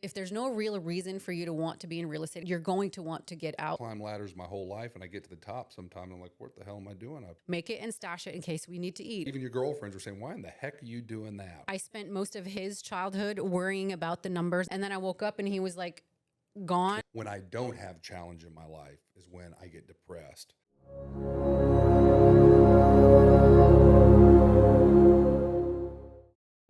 If there's no real reason for you to want to be in real estate, you're going to want to get out. Climb ladders my whole life, and I get to the top sometime, I'm like, what the hell am I doing up? Make it and stash it in case we need to eat. Even your girlfriends are saying, why in the heck are you doing that? I spent most of his childhood worrying about the numbers, and then I woke up and he was like gone. When I don't have challenge in my life is when I get depressed.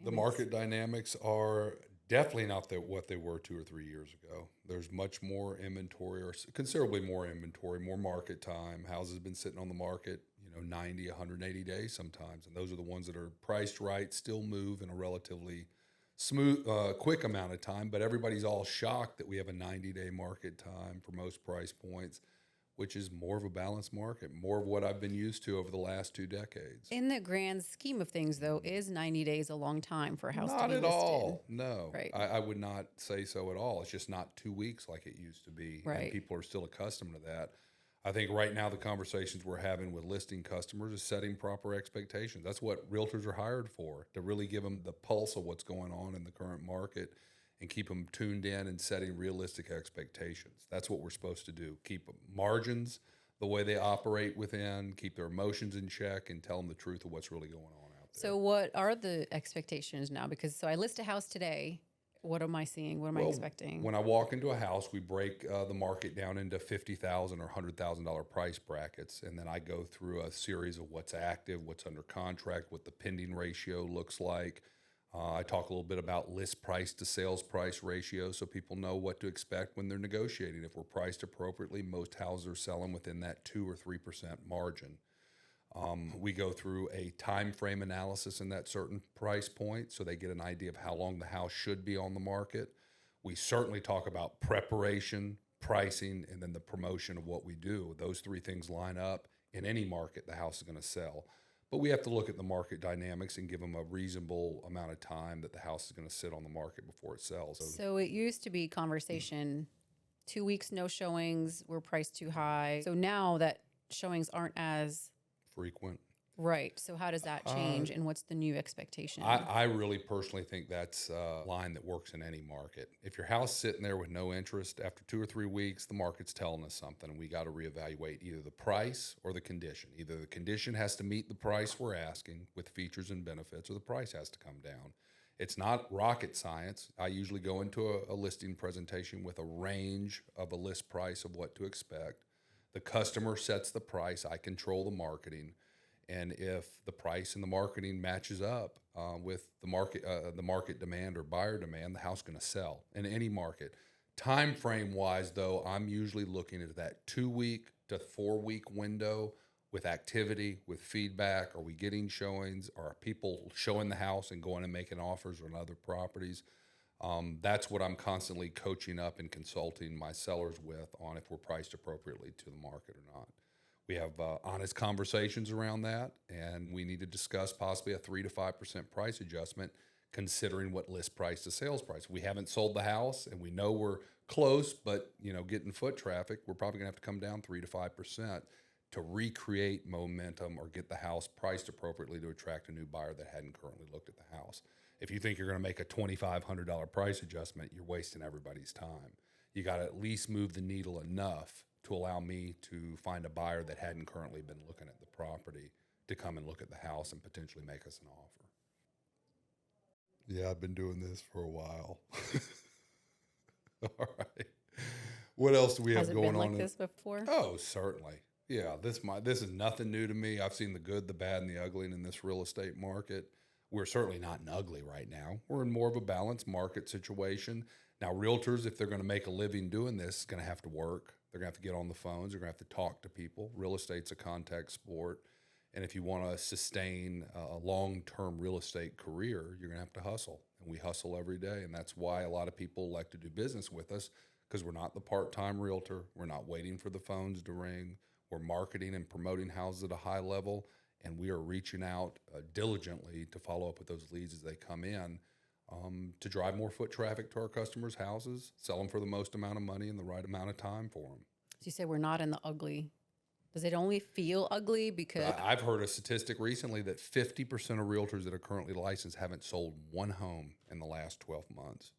The market dynamics are definitely not what they were 2 or 3 years ago. There's much more inventory, or considerably more inventory, more market time. Houses have been sitting on the market, 90, 180 days sometimes. And those are the ones that are priced right, still move in a relatively smooth, quick amount of time. But everybody's all shocked that we have a 90-day market time for most price points, which is more of a balanced market, more of what I've been used to over the last 2 decades. In the grand scheme of things, though, is 90 days a long time for a house to be Not at listed? all. No, Right. I would not say so at all. It's just not 2 weeks like it used to be. Right. And people are still accustomed to that. I think right now the conversations we're having with listing customers is setting proper expectations. That's what realtors are hired for, to really give them the pulse of what's going on in the current market and keep them tuned in and setting realistic expectations. That's what we're supposed to do. Keep margins the way they operate within, keep their emotions in check, and tell them the truth of what's really going on out there. So what are the expectations now? Because I list a house today. What am I seeing? What am I expecting? When I walk into a house, we break the market down into $50,000 or $100,000 price brackets, and then I go through a series of what's active, what's under contract, what the pending ratio looks like. I talk a little bit about list price to sales price ratio so people know what to expect when they're negotiating. If we're priced appropriately, most houses are selling within that 2 or 3% margin. We go through a time frame analysis in that certain price point so they get an idea of how long the house should be on the market. We certainly talk about preparation, pricing, and then the promotion of what we do. Those 3 things line up. In any market, the house is going to sell. But we have to look at the market dynamics and give them a reasonable amount of time that the house is going to sit on the market before it sells. So it used to be conversation, 2 weeks, no showings, we're priced too high. So now that showings aren't as frequent. Right. So how does that change, and what's the new expectation? I really personally think that's a line that works in any market. If your house is sitting there with no interest, after 2 or 3 weeks, the market's telling us something, and we got to reevaluate either the price or the condition. Either the condition has to meet the price we're asking with features and benefits, or the price has to come down. It's not rocket science. I usually go into a listing presentation with a range of a list price of what to expect. The customer sets the price. I control the marketing. And if the price and the marketing matches up with the market demand or buyer demand, the house is going to sell in any market. Time frame wise, though, I'm usually looking at that 2 week to 4 week window with activity, with feedback. Are we getting showings? Are people showing the house and going and making offers on other properties? That's what I'm constantly coaching up and consulting my sellers with on if we're priced appropriately to the market or not. We have honest conversations around that, and we need to discuss possibly a 3 to 5% price adjustment, considering what list price to sales price. We haven't sold the house, and we know we're close, but getting foot traffic, we're probably gonna have to come down 3 to 5% to recreate momentum or get the house priced appropriately to attract a new buyer that hadn't currently looked at the house. If you think you're gonna make a $2,500 price adjustment, you're wasting everybody's time. You gotta at least move the needle enough to allow me to find a buyer that hadn't currently been looking at the property to come and look at the house and potentially make us an offer. Yeah, I've been doing this for a while. All right. What else do we have going on? Has it been like this before? Oh, certainly. Yeah, this is nothing new to me. I've seen the good, the bad, and the ugly in this real estate market. We're certainly not in ugly right now. We're in more of a balanced market situation. Now, realtors, if they're going to make a living doing this, is going to have to work. They're going to have to get on the phones. They're going to have to talk to people. Real estate's a contact sport. And if you want to sustain a long-term real estate career, you're going to have to hustle. And we hustle every day. And that's why a lot of people like to do business with us, because we're not the part-time realtor. We're not waiting for the phones to ring. We're marketing and promoting houses at a high level. And we are reaching out diligently to follow up with those leads as they come in, to drive more foot traffic to our customers' houses, sell them for the most amount of money in the right amount of time for them. So you say we're not in the ugly. Does it only feel ugly because... I've heard a statistic recently that 50% of realtors that are currently licensed haven't sold one home in the last 12 months.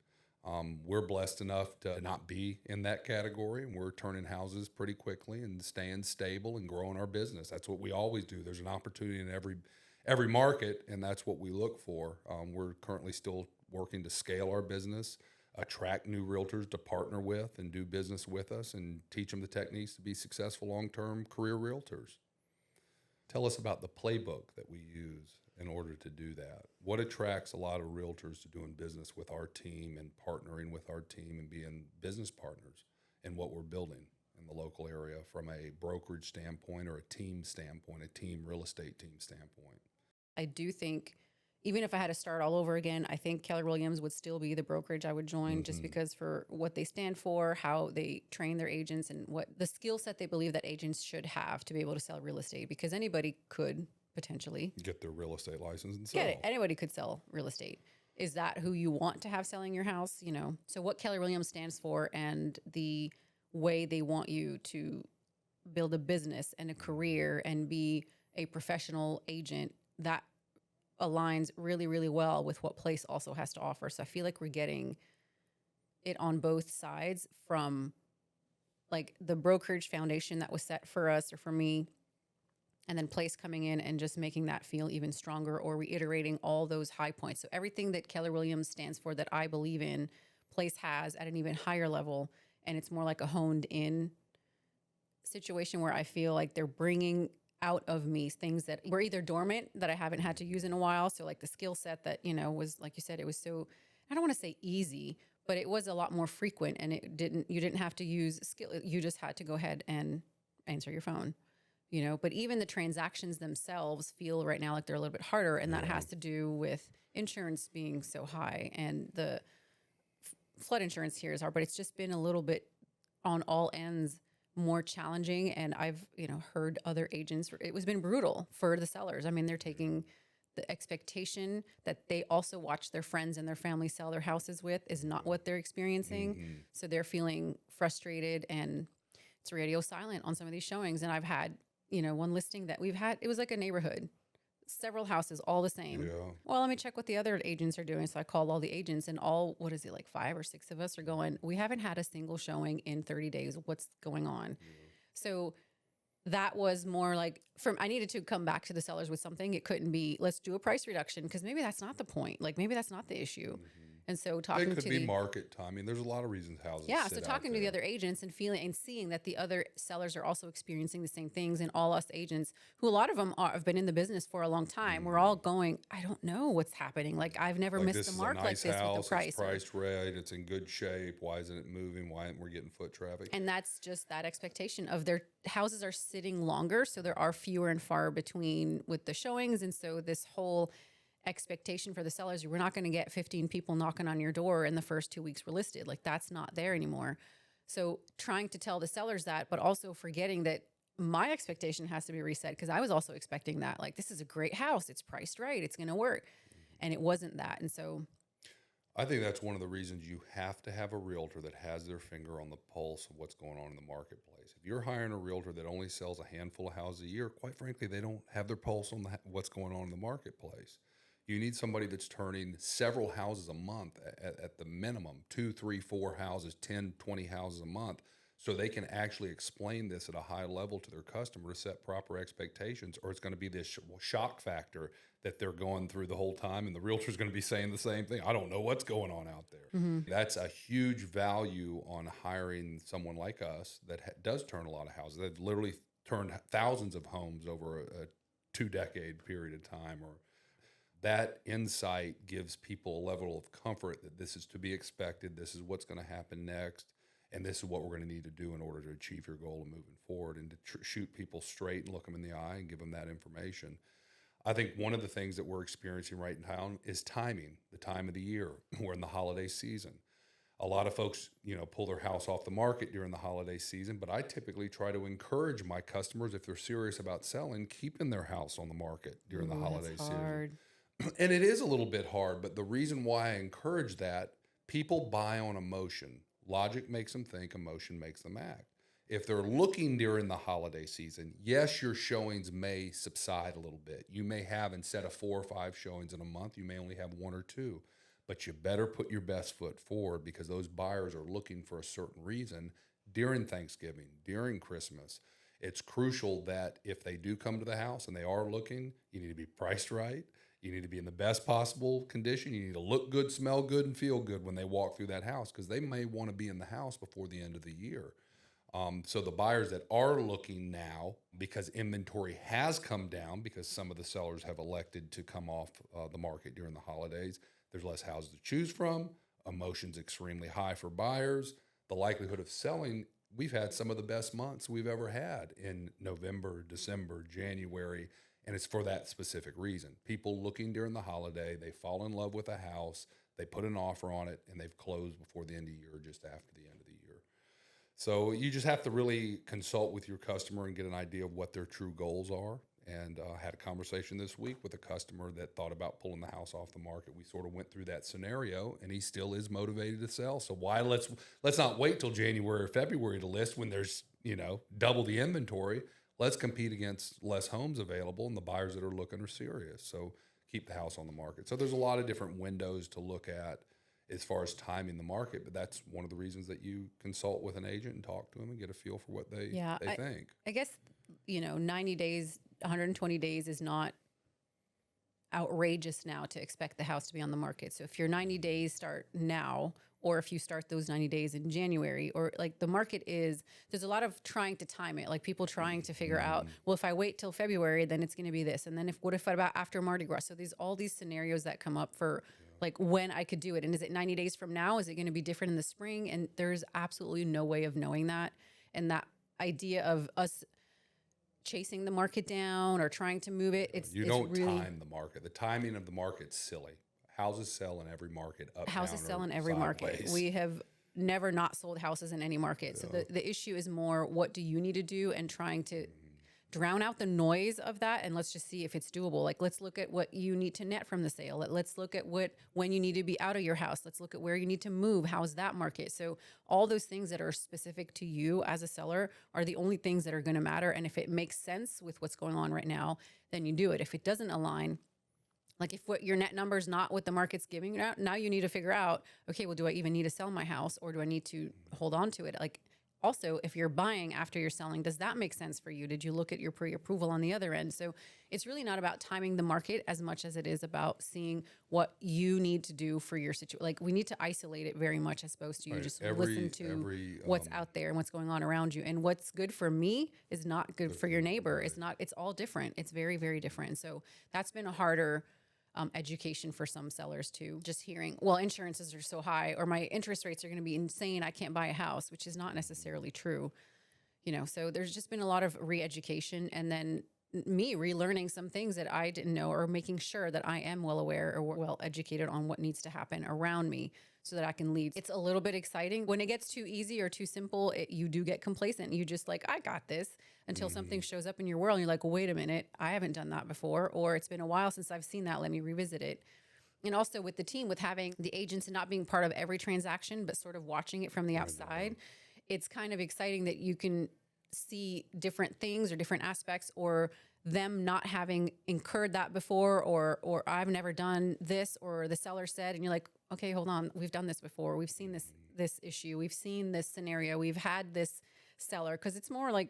We're blessed enough to not be in that category, and we're turning houses pretty quickly and staying stable and growing our business. That's what we always do. There's an opportunity in every market, and that's what we look for. We're currently still working to scale our business, attract new realtors to partner with and do business with us, and teach them the techniques to be successful long-term career realtors. Tell us about the playbook that we use in order to do that. What attracts a lot of realtors to doing business with our team and partnering with our team and being business partners in what we're building in the local area from a brokerage standpoint or a team standpoint, a team real estate team standpoint? I do think even if I had to start all over again, I think Keller Williams would still be the brokerage I would join just because for what they stand for, how they train their agents, and what the skill set they believe that agents should have to be able to sell real estate, because anybody could potentially Get their real estate license and sell. get it. Anybody could sell real estate. Is that who you want to have selling your house? You know, so what Keller Williams stands for and the way they want you to build a business and a career and be a professional agent, that aligns really, really well with what Place also has to offer. So I feel like we're getting it on both sides, from like the brokerage foundation that was set for us or for me, and then Place coming in and just making that feel even stronger, or reiterating all those high points. So everything that Keller Williams stands for that I believe in, Place has at an even higher level. And it's more like a honed in situation where I feel like they're bringing out of me things that were either dormant that I haven't had to use in a while. So like the skill set that, you know, was, like you said, it was so, I don't want to say easy, but it was a lot more frequent, and you didn't have to use skill. You just had to go ahead and answer your phone, you know. But even the transactions themselves feel right now like they're a little bit harder. And that has to do with insurance being so high, and the flood insurance here is hard, but it's just been a little bit on all ends more challenging. And I've, you know, heard other agents, it was been brutal for the sellers. I mean, they're taking the expectation that they also watch their friends and their family sell their houses with is not what they're experiencing. So they're feeling frustrated, and it's radio silent on some of these showings. And I've had, you know, one listing that we've had, it was like a neighborhood, several houses, all the same. Yeah. Well, let me check what the other agents are doing. So I called all the agents, and all, what is it, like 5 or 6 of us are going, we haven't had a single showing in 30 days. What's going on? So that was more like, I needed to come back to the sellers with something. It couldn't be, let's do a price reduction, because maybe that's not the point. Like maybe that's not the issue. And so talking It could to be market timing. There's a lot of reasons houses so sit talking out to the there. other agents and feeling and seeing that the other sellers are also experiencing the same things, and all us agents, who a lot of them have been in the business for a long time, we're all going, I don't know what's happening. Like I've never Like, missed this the is mark a like nice this house, with the price. it's priced right, it's in good shape. Why isn't it moving? Why aren't we getting foot traffic? And that's just that expectation of their houses are sitting longer. So there are fewer and far between with the showings. And so this whole expectation for the sellers, we're not going to get 15 people knocking on your door in the first 2 weeks we're listed. Like that's not there anymore. So trying to tell the sellers that, but also forgetting that my expectation has to be reset, because I was also expecting that, like, this is a great house, it's priced right, it's going to work. And it wasn't that. And so I think that's one of the reasons you have to have a realtor that has their finger on the pulse of what's going on in the marketplace. If you're hiring a realtor that only sells a handful of houses a year, quite frankly, they don't have their pulse on what's going on in the marketplace. You need somebody that's turning several houses a month at the minimum, 2, 3, 4 houses, 10, 20 houses a month, so they can actually explain this at a high level to their customer to set proper expectations, or it's going to be this shock factor that they're going through the whole time, and the realtor's going to be saying the same thing. I don't know what's going on out there. That's a huge value on hiring someone like us that does turn a lot of houses. They've literally turned thousands of homes over a 2-decade period of time, or that insight gives people a level of comfort that this is to be expected, this is what's going to happen next, and this is what we're going to need to do in order to achieve your goal of moving forward, and to shoot people straight and look them in the eye and give them that information. I think one of the things that we're experiencing right now is timing, the time of the year. We're in the holiday season. A lot of folks, pull their house off the market during the holiday season, but I typically try to encourage my customers, if they're serious about selling, keeping their house on the market during the holiday season. And it is a little bit hard, but the reason why I encourage that, people buy on emotion. Logic makes them think, emotion makes them act. If they're looking during the holiday season, yes, your showings may subside a little bit. You may have, instead of 4 or 5 showings in a month, you may only have 1 or 2. but you better put your best foot forward because those buyers are looking for a certain reason during Thanksgiving, during Christmas. It's crucial that if they do come to the house and they are looking, you need to be priced right. You need to be in the best possible condition. You need to look good, smell good, and feel good when they walk through that house because they may want to be in the house before the end of the year. So the buyers that are looking now, because inventory has come down, because some of the sellers have elected to come off the market during the holidays, there's less houses to choose from. Emotion's extremely high for buyers. The likelihood of selling, we've had some of the best months we've ever had in November, December, January, and it's for that specific reason. People looking during the holiday, they fall in love with a house, they put an offer on it, and they've closed before the end of the year or just after the end of the year. So you just have to really consult with your customer and get an idea of what their true goals are. And I had a conversation this week with a customer that thought about pulling the house off the market. We sort of went through that scenario, and he still is motivated to sell. So why let's not wait till January or February to list when there's double the inventory. Let's compete against less homes available, and the buyers that are looking are serious. So keep the house on the market. So there's a lot of different windows to look at as far as timing the market, but that's one of the reasons that you consult with an agent and talk to them and get a feel for what they think. I guess 90 days, 120 days is not outrageous now to expect the house to be on the market. So if your 90 days start now, or if you start those 90 days in January, or like the market there's a lot of trying to time it, like people trying to figure out, well, if I wait till February, then it's going to be this. And then what if about after Mardi Gras? So all these scenarios that come up for like when I could do it. And is it 90 days from now? Is it going to be different in the spring? And there's absolutely no way of knowing that. And that idea of us chasing the market down or trying to move it, you don't time the market. The timing of the market's silly. Houses sell in every market, up, houses down, sell or in every market. sideways. We have never not sold houses in any market. So the issue is more, what do you need to do, and trying to drown out the noise of that, and let's just see if it's doable. Like, let's look at what you need to net from the sale. Let's look at when you need to be out of your house. Let's look at where you need to move. How's that market? So all those things that are specific to you as a seller are the only things that are going to matter. And if it makes sense with what's going on right now, then you do it. If it doesn't align, like if what your net number is not what the market's giving you now you need to figure out, okay, well, do I even need to sell my house, or do I need to hold on to it? Like, also, if you're buying after you're selling, does that make sense for you? Did you look at your pre-approval on the other end? So it's really not about timing the market as much as it is about seeing what you need to do for your situation. Like, we need to isolate it very much as opposed to you just listen to what's out there and what's going on around you. And what's good for me is not good for your neighbor. It's all different. It's very, very different. So that's been a harder education for some sellers too. Just hearing, well, insurances are so high, or my interest rates are going to be insane, I can't buy a house, which is not necessarily true. So there's just been a lot of re-education, and then me relearning some things that I didn't know, or making sure that I am well aware or well educated on what needs to happen around me so that I can lead. It's a little bit exciting. When it gets too easy or too simple, you do get complacent. You just like, I got this, until something shows up in your world and you're like, well, wait a minute, I haven't done that before, or it's been a while since I've seen that, let me revisit it. And also with the team, with having the agents and not being part of every transaction, but sort of watching it from the outside, it's kind of exciting that you can see different things or different aspects, or them not having incurred that before, or I've never done this, or the seller said, and you're like, okay, hold on, we've done this before. We've seen this issue. We've seen this scenario. We've had this seller, because it's more like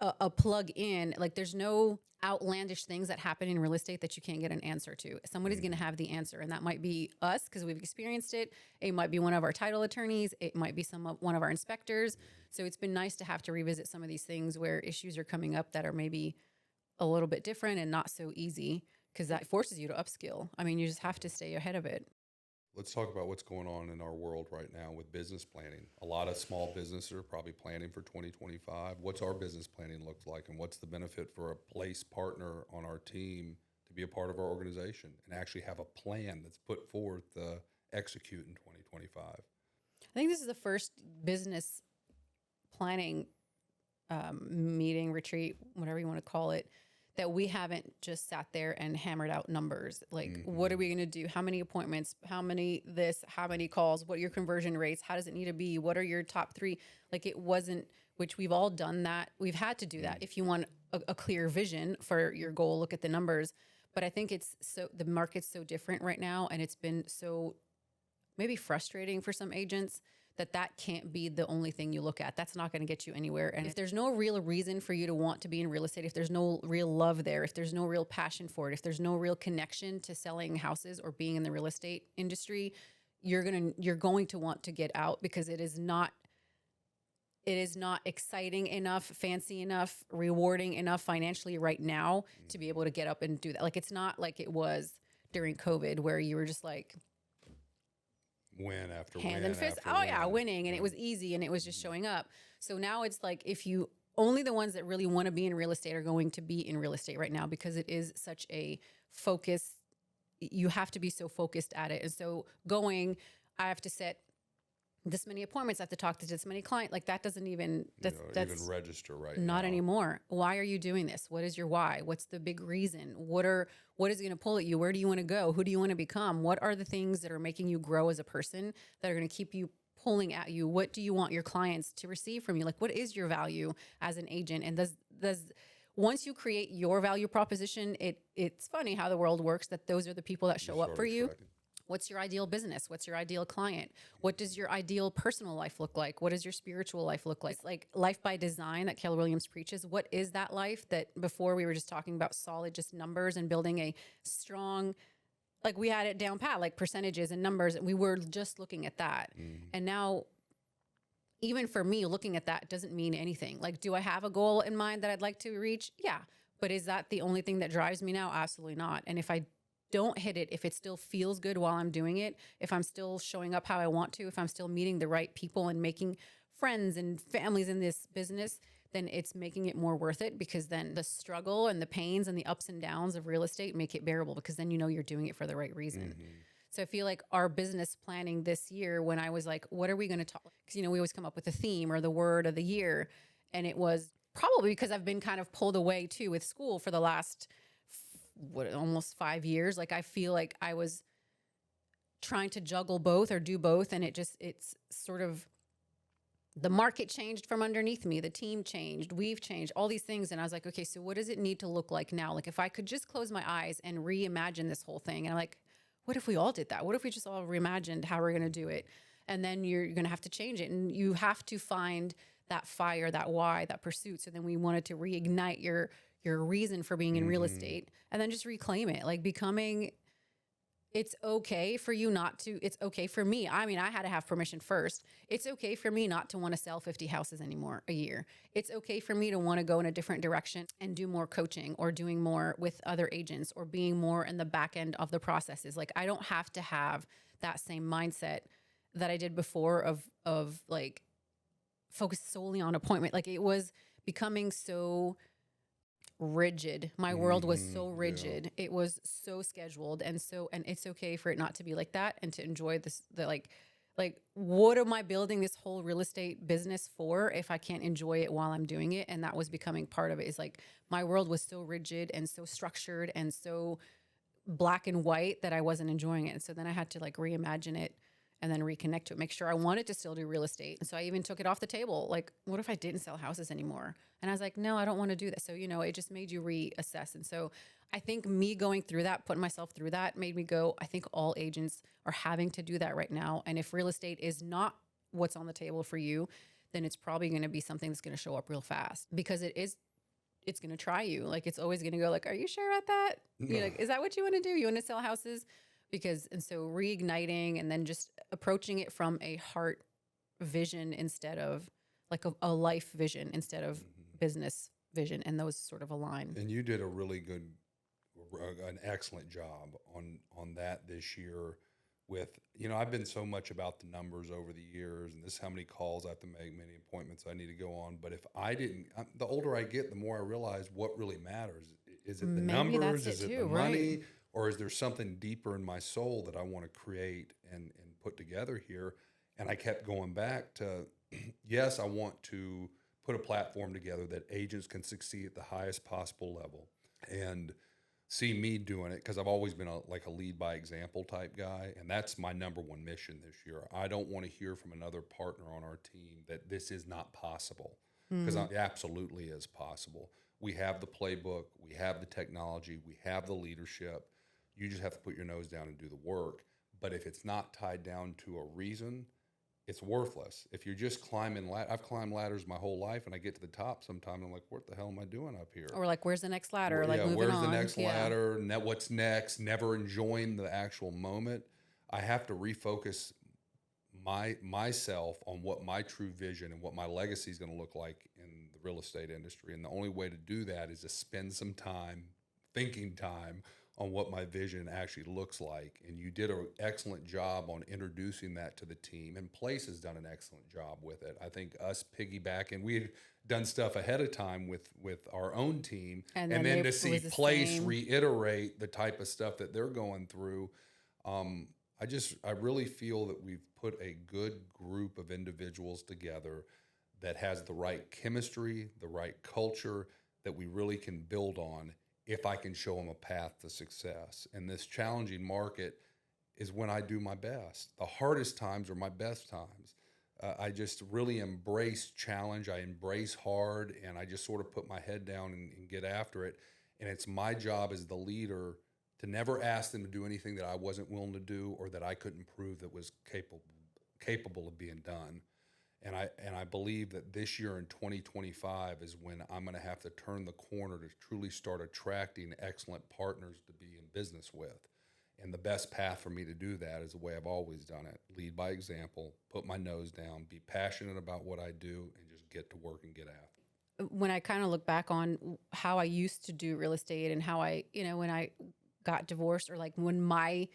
a plug in. Like, there's no outlandish things that happen in real estate that you can't get an answer to. Somebody's going to have the answer, and that might be us because we've experienced it. It might be one of our title attorneys. It might be one of our inspectors. So it's been nice to have to revisit some of these things where issues are coming up that are maybe a little bit different and not so easy, because that forces you to upskill. I mean, you just have to stay ahead of it. Let's talk about what's going on in our world right now with business planning. A lot of small businesses are probably planning for 2025. What's our business planning look like, and what's the benefit for a place partner on our team to be a part of our organization and actually have a plan that's put forth to execute in 2025? I think this is the first business planning meeting, retreat, whatever you want to call it, that we haven't just sat there and hammered out numbers. Like, what are we going to do? How many appointments? How many how many calls? What are your conversion rates? How does it need to be? What are your top 3? Like, it wasn't, which we've all done that. We've had to do that. If you want a clear vision for your goal, look at the numbers. But I think the market's so different right now, and it's been so maybe frustrating for some agents that can't be the only thing you look at. That's not going to get you anywhere. And if there's no real reason for you to want to be in real estate, if there's no real love there, if there's no real passion for it, if there's no real connection to selling houses or being in the real estate industry, you're going to want to get out, because it is not exciting enough, fancy enough, rewarding enough financially right now to be able to get up and do that. Like, it's not like it was during COVID where you were just like, win after hand win and fist. after Oh win. yeah, winning, and it was easy, and it was just showing up. So now it's like, if you only the ones that really want to be in real estate are going to be in real estate right now, because it is such a focus. You have to be so focused at it. And so I have to set this many appointments. I have to talk to this many clients. Like, that doesn't even, that's even register right not now. anymore. Why are you doing this? What is your why? What's the big reason? What is going to pull at you? Where do you want to go? Who do you want to become? What are the things that are making you grow as a person, that are going to keep you pulling at you? What do you want your clients to receive from you? Like, what is your value as an agent? And once you create your value proposition, it's funny how the world works, that those are the people that show up for you. What's your ideal business? What's your ideal client? What does your ideal personal life look like? What does your spiritual life look like? It's like life by design that Keller Williams preaches. What is that life? That before we were just talking about solid, just numbers and building a strong, like, we had it down pat, like percentages and numbers, and we were just looking at that. And now, even for me, looking at that doesn't mean anything. Like, do I have a goal in mind that I'd like to reach? Yeah. But is that the only thing that drives me now? Absolutely not. And if I don't hit it, if it still feels good while I'm doing it, if I'm still showing up how I want to, if I'm still meeting the right people and making friends and families in this business, then it's making it more worth it, because then the struggle and the pains and the ups and downs of real estate make it bearable, because then you're doing it for the right reason. So I feel like our business planning this year, when I was like, what are we going to talk? Because, we always come up with a theme or the word of the year. And it was probably because I've been kind of pulled away too with school for the last almost 5 years. Like, I feel like I was trying to juggle both or do both. And it's sort of, the market changed from underneath me. The team changed. We've changed, all these things. And I was like, okay, so what does it need to look like now? Like, if I could just close my eyes and reimagine this whole thing. And I'm like, what if we all did that? What if we just all reimagined how we're going to do it? And then you're going to have to change it. And you have to find that fire, that why, that pursuit. So then we wanted to reignite your reason for being in real estate, and then just reclaim it. Like, it's okay for you not to, it's okay for me. I mean, I had to have permission first. It's okay for me not to want to sell 50 houses anymore a year. It's okay for me to want to go in a different direction and do more coaching, or doing more with other agents, or being more in the back end of the processes. Like, I don't have to have that same mindset that I did before of like focus solely on appointment. Like, it was becoming so rigid. My world was so rigid. It was so scheduled. And it's okay for it not to be like that, and to enjoy like, what am I building this whole real estate business for if I can't enjoy it while I'm doing it? And that was becoming part of it. Is like, my world was so rigid and so structured and so black and white that I wasn't enjoying it. And so then I had to like reimagine it, and then reconnect to it, make sure I wanted to still do real estate. And so I even took it off the table. Like, what if I didn't sell houses anymore? And I was like, no, I don't want to do that. So, it just made you reassess. And so I think me going through that, putting myself through that, made me go, I think all agents are having to do that right now. And if real estate is not what's on the table for you, then it's probably going to be something that's going to show up real fast, because it's going to try you. Like, it's always going to go like, are you sure about that? You're like, is that what you want to do? You want to sell houses? And so reigniting, and then just approaching it from a heart vision instead of like a life vision instead of business vision, and those sort of align. And you did a really an excellent job on that this year. With, I've been so much about the numbers over the years, and this is how many calls I have to make, many appointments I need to go on. But if I didn't, the older I get, the more I realize what really matters. Is it the numbers? Is it the money? Or is there something deeper in my soul that I want to create and put together here? And I kept going back to, yes, I want to put a platform together that agents can succeed at the highest possible level, and see me doing it, because I've always been a lead by example type guy. And that's my number one mission this year. I don't want to hear from another partner on our team that this is not possible, because it absolutely is possible. We have the playbook, we have the technology, we have the leadership. You just have to put your nose down and do the work. But if it's not tied down to a reason, it's worthless. If you're just climbing, I've climbed ladders my whole life, and I get to the top sometimes, I'm like, what the hell am I doing up here? Or like, where's the next ladder? Like, moving where's on. the next ladder? What's next? Never enjoying the actual moment. I have to refocus myself on what my true vision and what my legacy is going to look like in the real estate industry. And the only way to do that is to spend some time, thinking time, on what my vision actually looks like. And you did an excellent job on introducing that to the team, and Place has done an excellent job with it. I think us piggybacking, we had done stuff ahead of time with our own team, and then to see Place reiterate the type of stuff that they're going through, I really feel that we've put a good group of individuals together that has the right chemistry, the right culture that we really can build on if I can show them a path to success. And this challenging market is when I do my best. The hardest times are my best times. I just really embrace challenge. I embrace hard, and I just sort of put my head down and get after it. And it's my job as the leader to never ask them to do anything that I wasn't willing to do or that I couldn't prove that was capable of being done. And I believe that this year in 2025 is when I'm going to have to turn the corner to truly start attracting excellent partners to be in business with. And the best path for me to do that is the way I've always done it. Lead by example, put my nose down, be passionate about what I do, and just get to work and get after it. When I kind of look back on how I used to do real estate and how when I got divorced, or like when my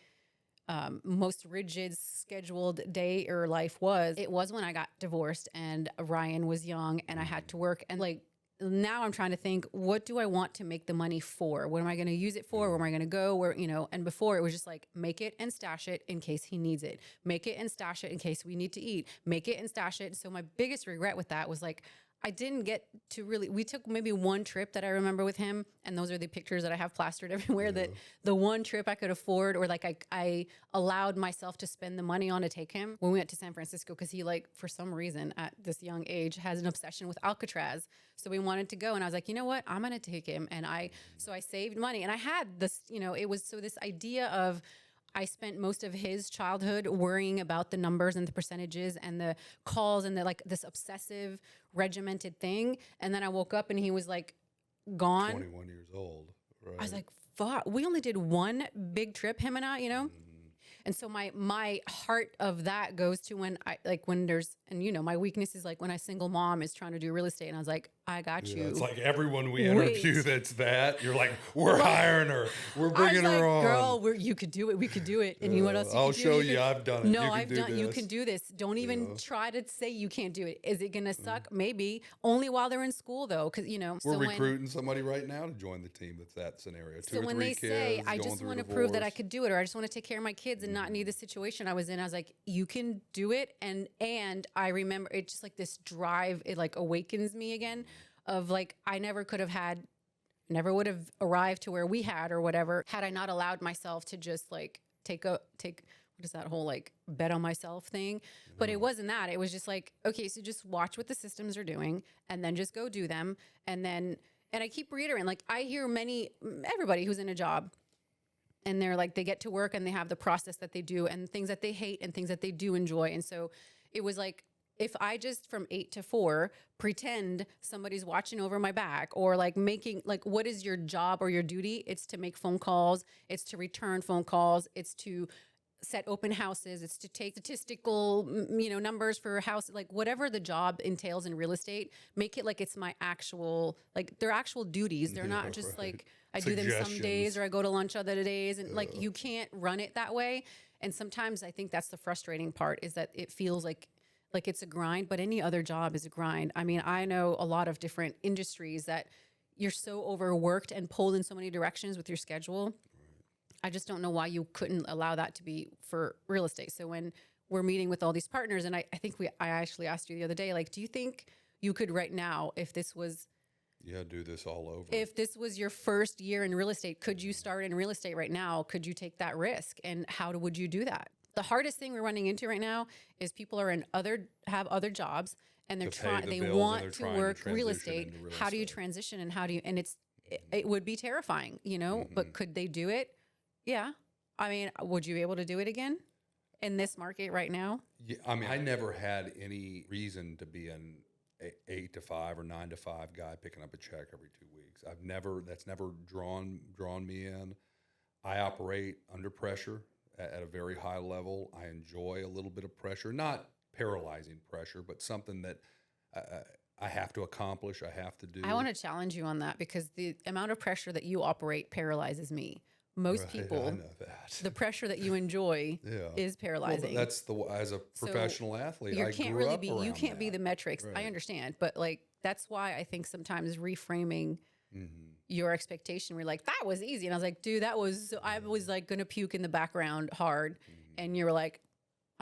most rigid scheduled day or life it was when I got divorced and Ryan was young and I had to work. And like, now I'm trying to think, what do I want to make the money for? What am I going to use it for? Where am I going to go? And before it was just like, make it and stash it in case he needs it. Make it and stash it in case we need to eat. Make it and stash it. So my biggest regret with that was like, I didn't get to we took maybe one trip that I remember with him. And those are the pictures that I have plastered everywhere, that the one trip I could afford, or like I allowed myself to spend the money on to take him when we went to San Francisco. Cause he, like, for some reason at this young age has an obsession with Alcatraz. So we wanted to go, and I was like, you know what, I'm going to take him. And so I saved money, and I had this, it was this idea of, I spent most of his childhood worrying about the numbers and the percentages and the calls and this obsessive regimented thing. And then I woke up and he was like gone. 21 years old. Right. I was like, fuck, we only did one big trip, him and I, And so my heart of that goes to when there's, and my weakness is like when a single mom is trying to do real estate, and I was like, I got you. It's like everyone we interview that's you're like, we're hiring her. We're bringing her on. Girl, you could do it. We could do it. And you know what else I'll show you. I've done it. No, I've done. You can do this. Don't even try to say you can't do it. Is it going to suck? Maybe. Only while they're in school, though. Because, We're recruiting somebody right now to join the team that's that scenario. So when they say, I just want to prove that I could do it, or I just want to take care of my kids and not need the situation I was in, I was like, you can do it. And I remember it's just like this drive, it like awakens me again of like, I never would have arrived to where we had or whatever, had I not allowed myself to just like take what is that whole like bet on myself thing? But it wasn't that. It was just like, okay, so just watch what the systems are doing and then just go do them. And I keep reiterating, like I hear everybody who's in a job, and they're like, they get to work and they have the process that they do and things that they hate and things that they do enjoy. And so it was like, if I just from 8 to 4 pretend somebody's watching over my back, or like what is your job or your duty? It's to make phone calls. It's to return phone calls. It's to set open houses. It's to take statistical, numbers for a house, like whatever the job entails in real estate, make it like it's my actual, like they're actual duties. They're not just like, I do them some days or I go to lunch other days. And like, you can't run it that way. And sometimes I think that's the frustrating part, is that it feels like it's a grind, but any other job is a grind. I mean, I know a lot of different industries that you're so overworked and pulled in so many directions with your schedule. I just don't know why you couldn't allow that to be for real estate. So when we're meeting with all these partners, and I think I actually asked you the other day, like, do you think you could right now, if this was... Yeah, do this all over. If this was your first year in real estate, could you start in real estate right now? Could you take that risk? And how would you do that? The hardest thing we're running into right now is people are have other jobs and they're To pay trying, the they bills and want they're to trying to work real transition estate. into real How do you estate. transition and it would be terrifying, but could they do it? Yeah. I mean, would you be able to do it again in this market right now? Yeah, I mean, I never had any reason to be an 8 to 5 or 9 to 5 guy picking up a check every 2 weeks. That's never drawn me in. I operate under pressure at a very high level. I enjoy a little bit of pressure, not paralyzing pressure, but something that I have to accomplish. I have to do. I want to challenge you on that because the amount of pressure that you operate paralyzes me. Most Right, people, I know that. the pressure that you enjoy Yeah. is paralyzing. Well, as a professional athlete, You I can't grew really up be, around you can't be that. the metrics. I Right. understand, but like, that's why I think sometimes reframing your expectation, we're like, that was easy. And I was like, dude, I was like going to puke in the background hard. And you were like,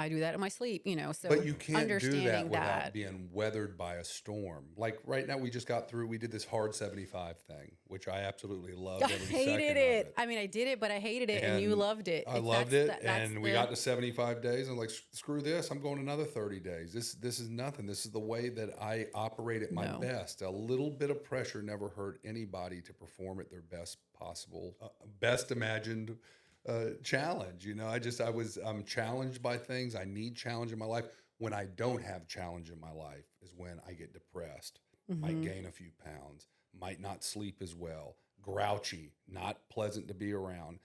I do that in my sleep, so But you can't do understanding that without that. being weathered by a storm. Like right now, we did this hard 75 thing, which I absolutely loved I every second hated of it. it. I mean, I did it, but I hated it, and you loved it. I loved it, and we got to 75 days, and I'm like, screw this, I'm going another 30 days. This is nothing. This is the way that I operate at my best. A little bit of pressure never hurt anybody to perform at their best possible, best imagined challenge. I'm challenged by things. I need challenge in my life. When I don't have challenge in my life is when I get depressed, might gain a few pounds, might not sleep as well, grouchy, not pleasant to be around.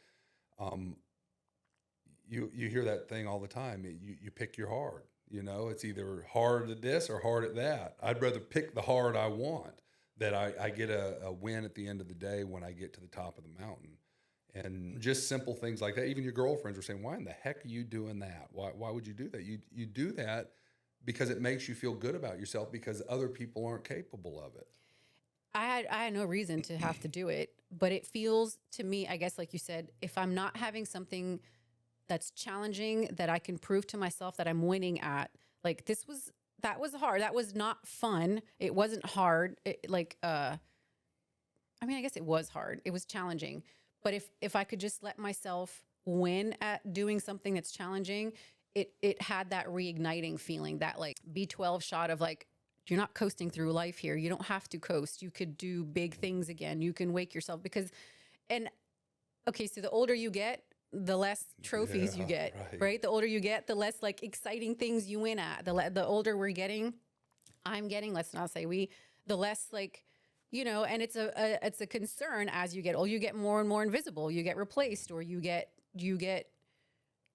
You hear that thing all the time. You pick your hard. It's either hard at this or hard at that. I'd rather pick the hard I want, that I get a win at the end of the day when I get to the top of the mountain. And just simple things like that. Even your girlfriends were saying, why in the heck are you doing that? Why would you do that? You do that because it makes you feel good about yourself because other people aren't capable of it. I had no reason to have to do it, but it feels to me, I guess, like you said, if I'm not having something that's challenging that I can prove to myself that I'm winning at, like that was hard. That was not fun. It wasn't hard. I guess it was hard. It was challenging. But if I could just let myself win at doing something that's challenging, it had that reigniting feeling, that like B12 shot of like, you're not coasting through life here. You don't have to coast. You could do big things again. You can wake yourself so the older you get, the less trophies you get, right? The older you get, the less like exciting things you win at. The older I'm getting, let's not say the less like, and it's a concern as you get old. You get more and more invisible. You get replaced, or you get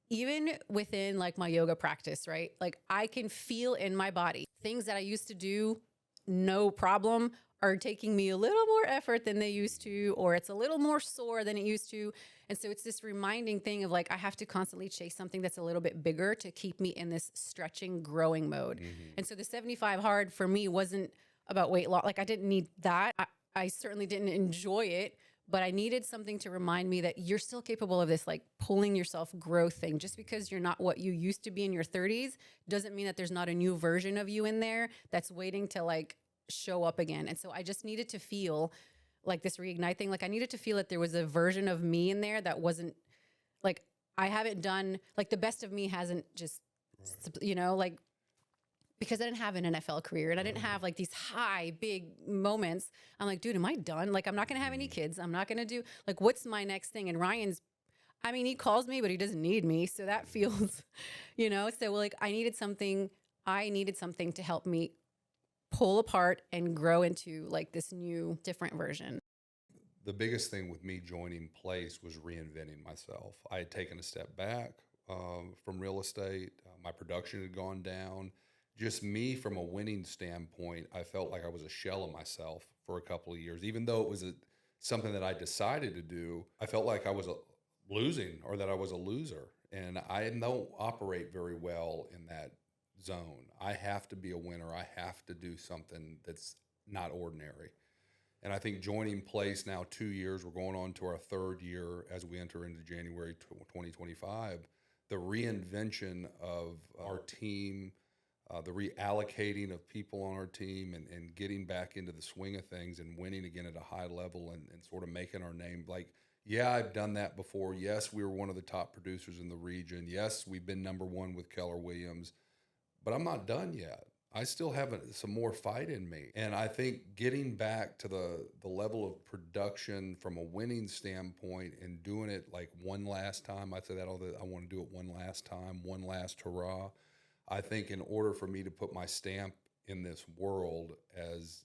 even within like my yoga practice, right? Like I can feel in my body things that I used to do no problem are taking me a little more effort than they used to, or it's a little more sore than it used to. And so it's this reminding thing of like, I have to constantly chase something that's a little bit bigger to keep me in this stretching, growing mode. And so the 75 hard for me wasn't about weight loss. Like I didn't need that. I certainly didn't enjoy it, but I needed something to remind me that you're still capable of this, like pulling yourself growth thing. Just because you're not what you used to be in your 30s doesn't mean that there's not a new version of you in there that's waiting to like show up again. And so I just needed to feel like this reignite thing. Like I needed to feel that there was a version of me in there that wasn't like, I haven't done, like the best of me hasn't just, like, because I didn't have an NFL career and I didn't have like these high, big moments. I'm like, dude, am I done? Like, I'm not going to have any kids. I'm not going to do like, what's my next thing? And he calls me, but he doesn't need me. So that feels, so like I needed something to help me pull apart and grow into like this new, different version. The biggest thing with me joining Place was reinventing myself. I had taken a step back from real estate. My production had gone down. Just me from a winning standpoint, I felt like I was a shell of myself for a couple of years. Even though it was something that I decided to do, I felt like I was losing or that I was a loser. And I don't operate very well in that zone. I have to be a winner. I have to do something that's not ordinary. And I think joining Place now 2 years, we're going on to our third year as we enter into January 2025, the reinvention of our team, the reallocating of people on our team and getting back into the swing of things and winning again at a high level and sort of making our name. Like Yeah, I've done that before. Yes, we were one of the top producers in the region. Yes, we've been #1 with Keller Williams, but I'm not done yet. I still have some more fight in me. And I think getting back to the level of production from a winning standpoint and doing it like one last time, I say that all the I want to do it one last time, one last hurrah. I think in order for me to put my stamp in this world as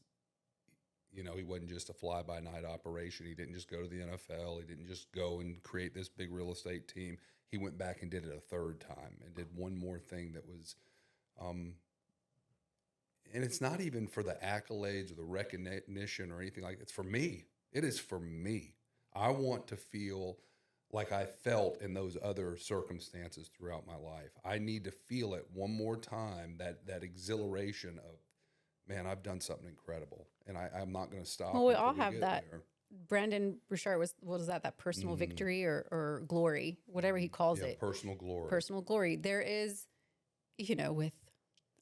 he wasn't just a fly-by-night operation. He didn't just go to the NFL. He didn't just go and create this big real estate team. He went back and did it a third time and did one more thing that was, and it's not even for the accolades or the recognition or anything like that. It's for me. It is for me. I want to feel like I felt in those other circumstances throughout my life. I need to feel it one more time, that exhilaration of, man, I've done something incredible, and I'm not going to stop. Well, we until all have get that. there. Brandon Bouchard what is that personal victory or glory, whatever he calls Yeah, it. personal glory. Personal glory. There is, with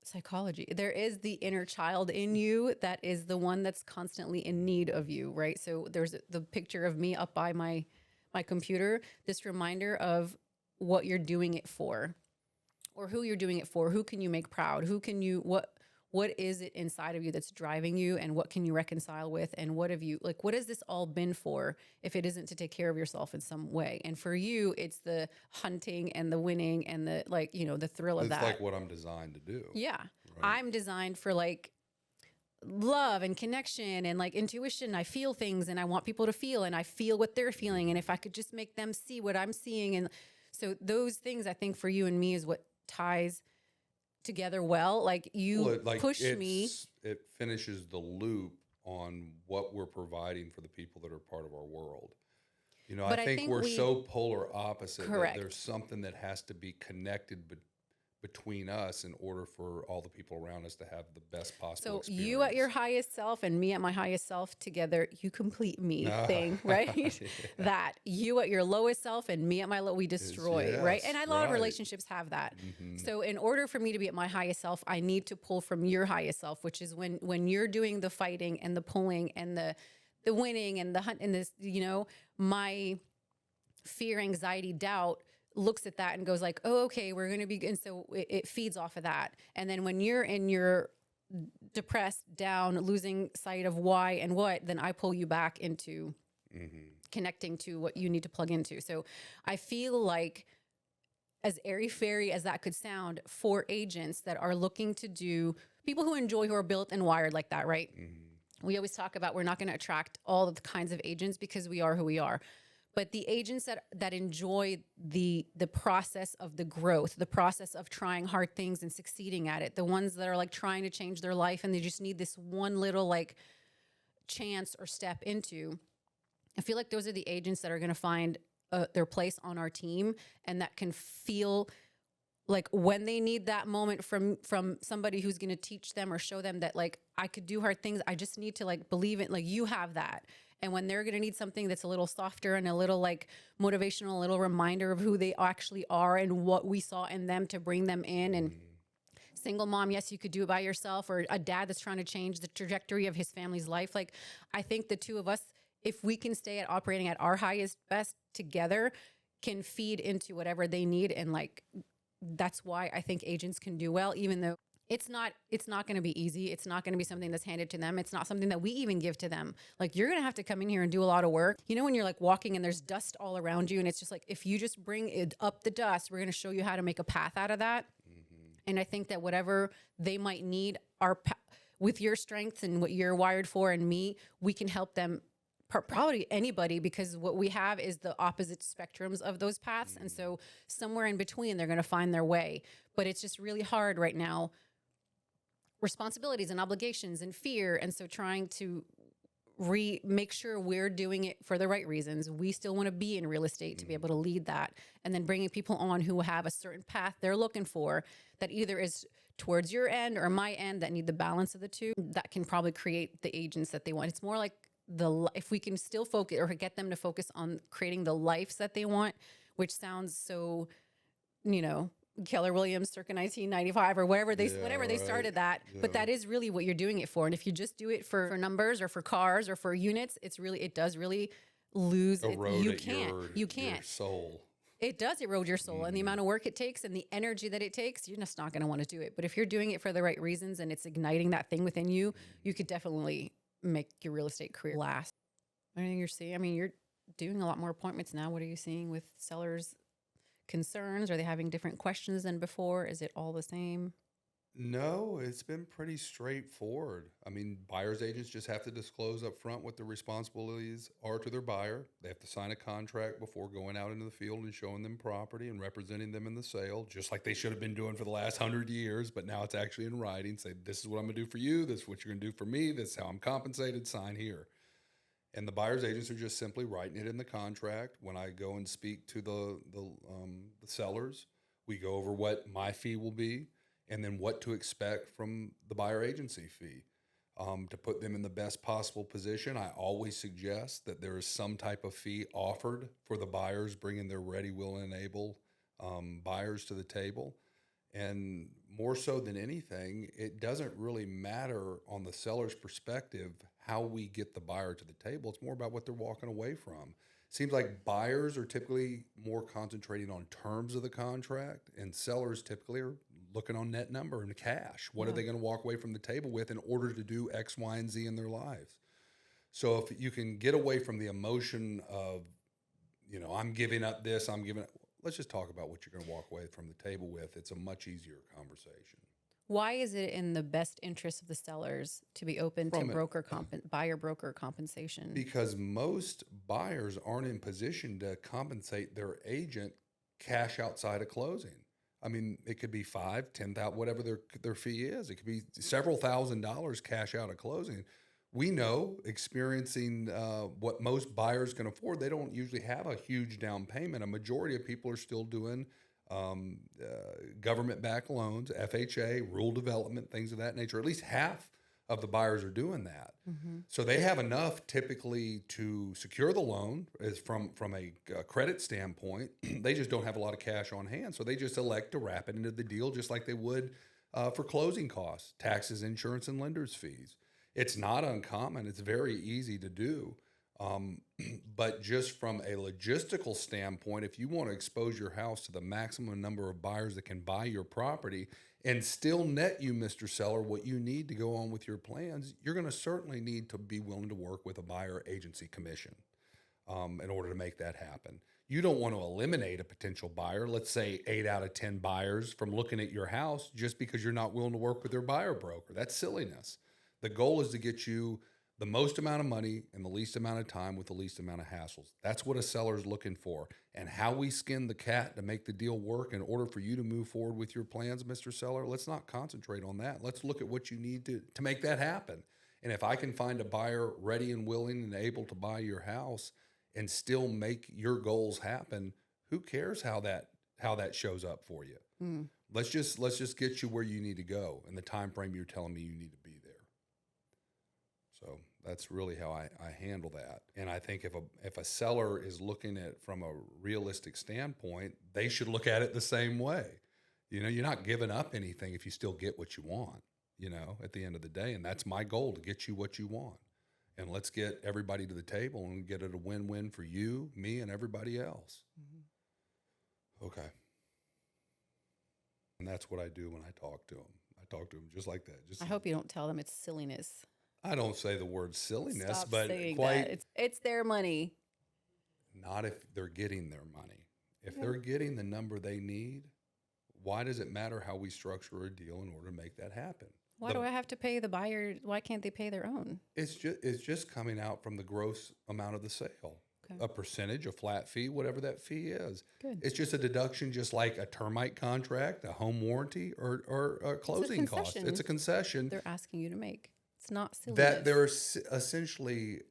psychology, there is the inner child in you that is the one that's constantly in need of you, right? So there's the picture of me up by my computer, this reminder of what you're doing it for, or who you're doing it for. Who can you make proud? What is it inside of you that's driving you, and what can you reconcile with? And what has this all been for if it isn't to take care of yourself in some way? And for you, it's the hunting and the winning and the the thrill of that. It's like what I'm designed to do. Yeah. Right. I'm designed for love and connection and intuition. I feel things and I want people to feel, and I feel what they're feeling. And if I could just make them see what I'm seeing. And so those things, I think, for you and me is what ties together well. Push me. It finishes the loop on what we're providing for the people that are part of our world. But I think we're so polar opposite. Correct. That there's something that has to be connected between us in order for all the people around us to have the best possible experience. You at your highest self and me at my highest self together, you complete me thing, right? Yeah. That you at your lowest self and me at my we destroy, right? And a lot of relationships have that. Mm-hmm. So in order for me to be at my highest self, I need to pull from your highest self, which is when you're doing the fighting and the pulling and the winning and the hunt and this, my fear, anxiety, doubt looks at that and goes oh, okay, we're going to be, and so it feeds off of that. And then when you're in your depressed, down, losing sight of why and what, then I pull you back into connecting to what you need to plug into. So I feel like, as airy-fairy as that could sound, for agents that are looking to do, people who are built and wired like that, right? Mm-hmm. We always talk about we're not going to attract all of the kinds of agents because we are who we are. But the agents that enjoy the process of the growth, the process of trying hard things and succeeding at it, the ones that are trying to change their life and they just need this one little chance or step into, I feel like those are the agents that are going to find their place on our team, and that can feel when they need that moment from somebody who's going to teach them or show them that I could do hard things. I just need to believe it. You have that. And when they're going to need something that's a little softer and a little motivational, a little reminder of who they actually are and what we saw in them to bring them in. And single mom, yes, you could do it by yourself, or a dad that's trying to change the trajectory of his family's life. I think the two of us, if we can stay at operating at our highest best together, can feed into whatever they need. And that's why I think agents can do well, even though it's not going to be easy. It's not going to be something that's handed to them. It's not something that we even give to them. You're going to have to come in here and do a lot of work. When you're walking and there's dust all around you, and it's just if you just bring it up the dust, we're going to show you how to make a path out of that. Mm-hmm. And I think that whatever they might need, with your strengths and what you're wired for and me, we can help them. Probably anybody, because what we have is the opposite spectrums of those paths. And so somewhere in between, they're going to find their way. But it's just really hard right now. Responsibilities and obligations and fear. And so trying to make sure we're doing it for the right reasons. We still want to be in real estate to be able to lead that. And then bringing people on who have a certain path they're looking for that either is towards your end or my end, that need the balance of the two, that can probably create the agents that they want. It's more if we can still focus or get them to focus on creating the lives that they want, which sounds so, Keller Williams circa 1995 or whenever they started that. Yeah. But that is really what you're doing it for. And if you just do it for numbers or for cars or for units, it does really lose it. Erode You at can't. You your can't. soul. It does erode your soul, and the amount of work it takes and the energy that it takes, you're just not going to want to do it. But if you're doing it for the right reasons and it's igniting that thing within you, you could definitely make your real estate career last. I mean, you're doing a lot more appointments now. What are you seeing with sellers' concerns? Are they having different questions than before? Is it all the same? No, it's been pretty straightforward. I mean, buyer's agents just have to disclose up front what their responsibilities are to their buyer. They have to sign a contract before going out into the field and showing them property and representing them in the sale, just like they should have been doing for the last 100 years. But now it's actually in writing. Say, this is what I'm going to do for you. This is what you're going to do for me. This is how I'm compensated. Sign here. And the buyer's agents are just simply writing it in the contract. When I go and speak to the sellers, we go over what my fee will be and then what to expect from the buyer agency fee. To put them in the best possible position, I always suggest that there is some type of fee offered for the buyers bringing their ready, willing, and able buyers to the table. And more so than anything, it doesn't really matter on the seller's perspective how we get the buyer to the table. It's more about what they're walking away from. Seems like buyers are typically more concentrating on terms of the contract, and sellers typically are looking on net number and cash. What are they going to walk away from the table with in order to do X, Y, and Z in their lives? So if you can get away from the emotion of, I'm giving up this, let's just talk about what you're going to walk away from the table with. It's a much easier conversation. Why is it in the best interest of the sellers to be open to buyer broker compensation? Because most buyers aren't in position to compensate their agent cash outside of closing. I mean, it could be $5,000, $10,000, whatever their fee is. It could be several $1,000s cash out of closing. We know, experiencing what most buyers can afford, they don't usually have a huge down payment. A majority of people are still doing government-backed loans, FHA, rural development, things of that nature. At least half of the buyers are doing that. Mm-hmm. So they have enough typically to secure the loan is from a credit standpoint. They just don't have a lot of cash on hand. So they just elect to wrap it into the deal just like they would for closing costs, taxes, insurance, and lender's fees. It's not uncommon. It's very easy to do. But just from a logistical standpoint, if you want to expose your house to the maximum number of buyers that can buy your property and still net you, Mr. Seller, what you need to go on with your plans, you're going to certainly need to be willing to work with a buyer agency commission in order to make that happen. You don't want to eliminate a potential buyer, let's say 8 out of 10 buyers, from looking at your house just because you're not willing to work with their buyer broker. That's silliness. The goal is to get you the most amount of money in the least amount of time with the least amount of hassles. That's what a seller is looking for. And how we skin the cat to make the deal work in order for you to move forward with your plans, Mr. Seller, let's not concentrate on that. Let's look at what you need to make that happen. And if I can find a buyer ready and willing and able to buy your house and still make your goals happen, who cares how that shows up for you? Mm. Let's just get you where you need to go in the time frame you're telling me you need to be there. So that's really how I handle that. And I think if a seller is looking at from a realistic standpoint, they should look at it the same way. You're not giving up anything if you still get what you want, at the end of the day. And that's my goal, to get you what you want. And let's get everybody to the table and get it a win-win for you, me, and everybody else. Mm-hmm. Okay. And that's what I do when I talk to them. I talk to them just like that. I hope you don't tell them it's silliness. I don't say the word silliness, Stop but saying that. It's their money. Not if they're getting their money. If they're getting the number they need, why does it matter how we structure a deal in order to make that happen? Why do I have to pay the buyer? Why can't they pay their own? It's just coming out from the gross amount of the sale. Okay. A percentage, a flat fee, whatever that fee is. Good. It's just a deduction, just like a termite contract, a home warranty, or a closing cost. It's a concession they're asking you to make. It's not silly. That they're essentially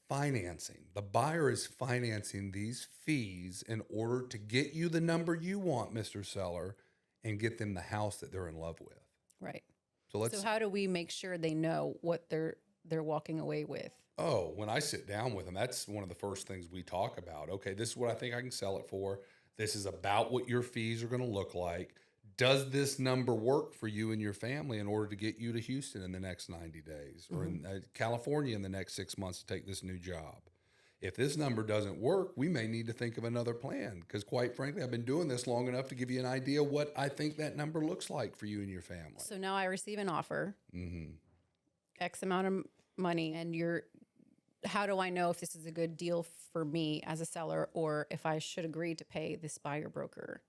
financing. The buyer is financing these fees in order to get you the number you want, Mr. Seller, and get them the house that they're in love with. Right. So how do we make sure they know what they're walking away with? Oh, when I sit down with them, that's one of the first things we talk about. Okay, this is what I think I can sell it for. This is about what your fees are going to look like. Does this number work for you and your family in order to get you to Houston in the next 90 days or in California in the next 6 months to take this new job? If this number doesn't work, we may need to think of another plan, because quite frankly, I've been doing this long enough to give you an idea what I think that number looks like for you and your family. So now I receive an offer, Mm-hmm. X amount of money, and how do I know if this is a good deal for me as a seller, or if I should agree to pay this buyer broker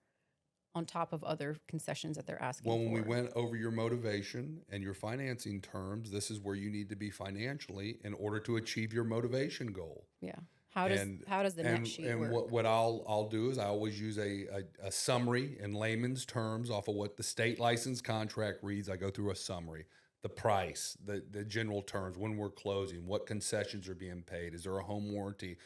on top of other concessions that they're asking Well, for? when we went over your motivation and your financing terms, this is where you need to be financially in order to achieve your motivation goal. Yeah. How does the net sheet and work? what I'll do is I always use a summary in layman's terms off of what the state license contract reads. I go through a summary, the price, the general terms, when we're closing, what concessions are being paid, is there a home warranty,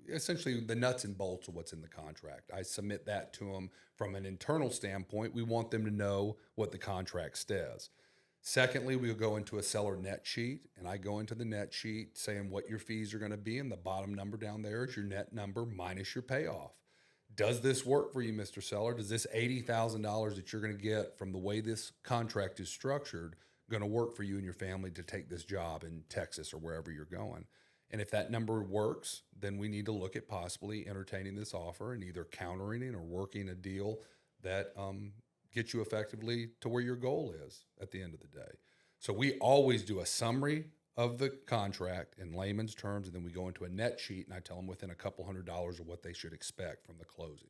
essentially the nuts and bolts of what's in the contract. I submit that to them from an internal standpoint. We want them to know what the contract says. Secondly, we'll go into a seller net sheet, and I go into the net sheet saying what your fees are going to be, and the bottom number down there is your net number minus your payoff. Does this work for you, Mr. Seller? Does this $80,000 that you're going to get from the way this contract is structured going to work for you and your family to take this job in Texas or wherever you're going? And if that number works, then we need to look at possibly entertaining this offer and either countering it or working a deal that gets you effectively to where your goal is at the end of the day. So we always do a summary of the contract in layman's terms, and then we go into a net sheet, and I tell them within a couple $100 of what they should expect from the closing.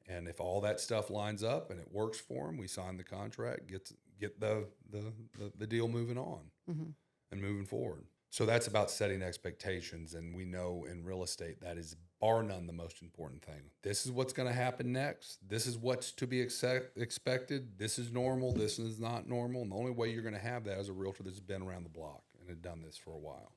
And if all that stuff lines up and it works for them, we sign the contract, get the deal moving on and moving forward. So that's about setting expectations, and we know in real estate that is bar none the most important thing. This is what's going to happen next. This is what's to be expected. This is normal. This is not normal. And the only way you're going to have that as a realtor that's been around the block and had done this for a while.